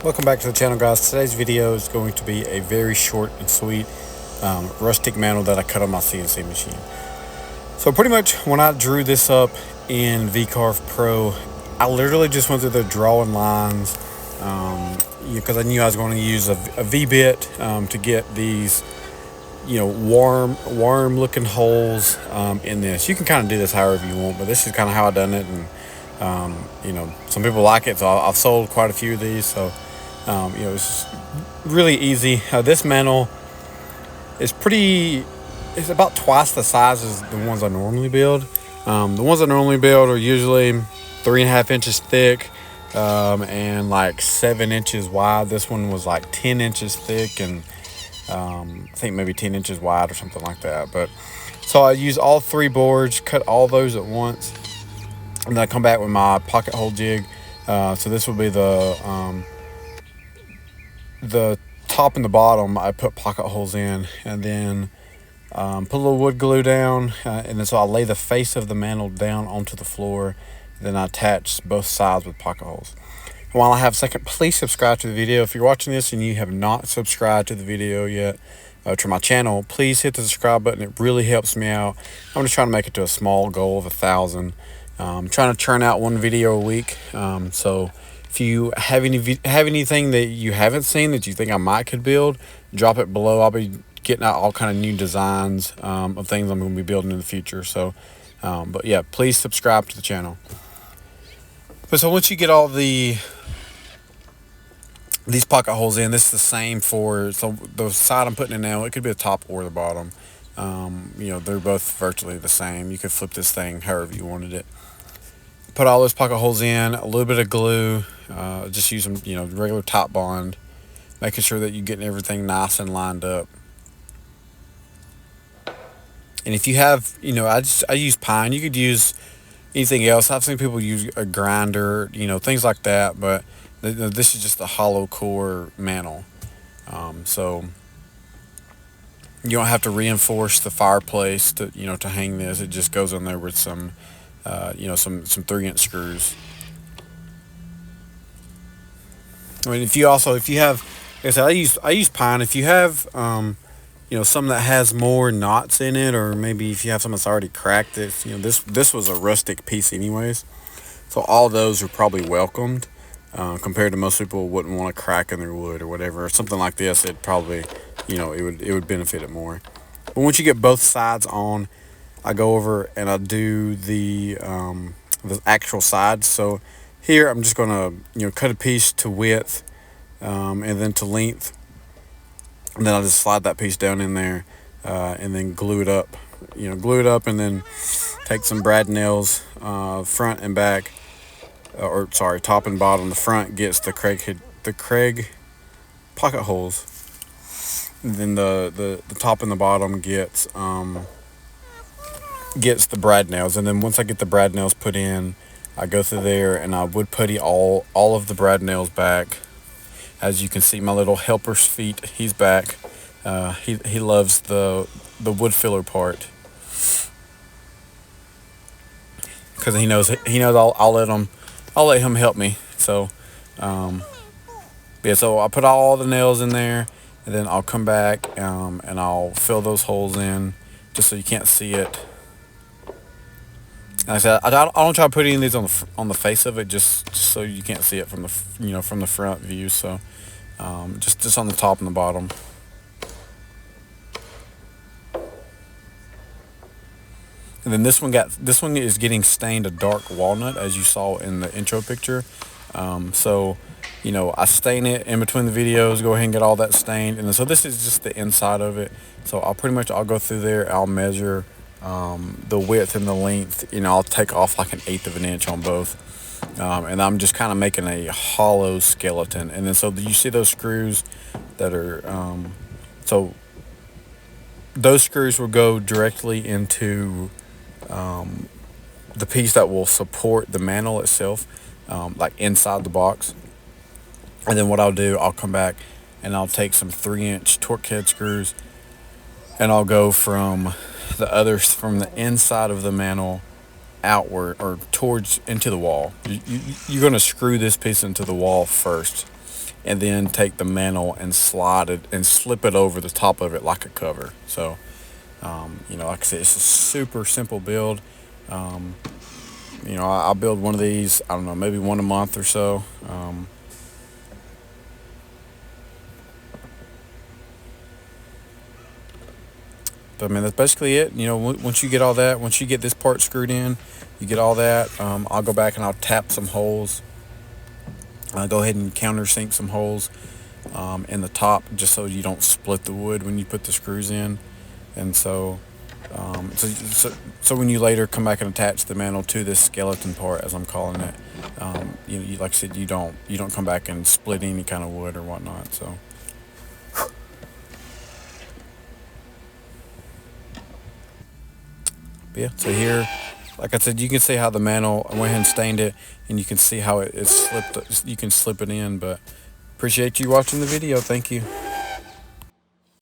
Welcome back to the channel, guys. Today's video is going to be a very short and sweet rustic mantle that I cut on my CNC machine. So pretty much when I drew this up in VCarve Pro, I literally just went through the drawing lines because I knew I was going to use a V-bit to get these warm looking holes in this. You can kind of do this however you want, but this is kind of how I done it. And some people like it, so I've sold quite a few of these. So it's really easy. This mantle is it's about twice the size as the ones I normally build. The ones I normally build are usually 3.5 inches thick and like 7 inches wide. This one was like 10 inches thick and I think maybe 10 inches wide or something like that. But so I use all 3 boards, cut all those at once, and then I come back with my pocket hole jig. So this will be the top and the bottom. I put pocket holes in, and then put a little wood glue down, and then so I lay the face of the mantle down onto the floor. Then I attach both sides with pocket holes. And while I have a second, please subscribe to the video. If you're watching this and you have not subscribed to the video yet, to my channel, please hit the subscribe button. It really helps me out. I'm just trying to make it to a small goal of 1,000. I'm trying to churn out 1 video a week. So if you have anything that you haven't seen that you think I might could build, drop it below. I'll be getting out all kind of new designs of things I'm going to be building in the future. So, but yeah, please subscribe to the channel. But so once you get all these pocket holes in, this is the same for the side I'm putting in now. It could be the top or the bottom. They're both virtually the same. You could flip this thing however you wanted it. Put all those pocket holes in, a little bit of glue, just use some, regular top bond, making sure that you're getting everything nice and lined up. And if you have, I use pine. You could use anything else. I've seen people use a grinder, things like that, but this is just a hollow core mantle. So you don't have to reinforce the fireplace to hang this. It just goes in there with some 3-inch screws. I mean, if you have, like I said, I use pine. If you have, some that has more knots in it, or maybe if you have some that's already cracked, this was a rustic piece anyways. So all those are probably welcomed, compared to most people wouldn't want a crack in their wood or whatever. Or something like this, it probably, it would benefit it more. But once you get both sides on, I go over and I do the actual sides. So here I'm just gonna cut a piece to width and then to length, and then I'll just slide that piece down in there and then glue it up. And then take some brad nails, front and back, top and bottom. The front gets the Craig pocket holes, and then the top and the bottom gets the brad nails. And then once I get the brad nails put in, I go through there and I wood putty all of the brad nails back. As you can see, my little helper's feet, he's back. He loves the wood filler part, because he knows I'll let him help me. So so I put all the nails in there, and then I'll come back and I'll fill those holes in just so you can't see it. Like I said, I don't try to put any of these on the face of it, just so you can't see it from the front view. So just on the top and the bottom. And then this one is getting stained a dark walnut, as you saw in the intro picture. So I stain it in between the videos, go ahead and get all that stained. And so this is just the inside of it. So I'll go through there, I'll measure the width and the length. I'll take off like 1/8 of an inch on both. And I'm just kind of making a hollow skeleton. And then so you see those screws that are, so those screws will go directly into the piece that will support the mantle itself, like inside the box. And then what I'll do, I'll come back and I'll take some 3-inch torque head screws, and I'll go from the inside of the mantle outward or towards into the wall. You're going to screw this piece into the wall first, and then take the mantle and slide it and slip it over the top of it like a cover. So, like I said, it's a super simple build. I'll build one of these, I don't know, maybe one a month or so. But I mean, that's basically it. Once you get all that, once you get this part screwed in, you get all that. I'll go back and I'll tap some holes. I'll go ahead and countersink some holes in the top, just so you don't split the wood when you put the screws in. And so when you later come back and attach the mantle to this skeleton part, as I'm calling it, like I said, you don't come back and split any kind of wood or whatnot. So. But yeah, so here, like I said, you can see how the mantle, I went ahead and stained it, and you can see how it's slipped. You can slip it in. But appreciate you watching the video. Thank you.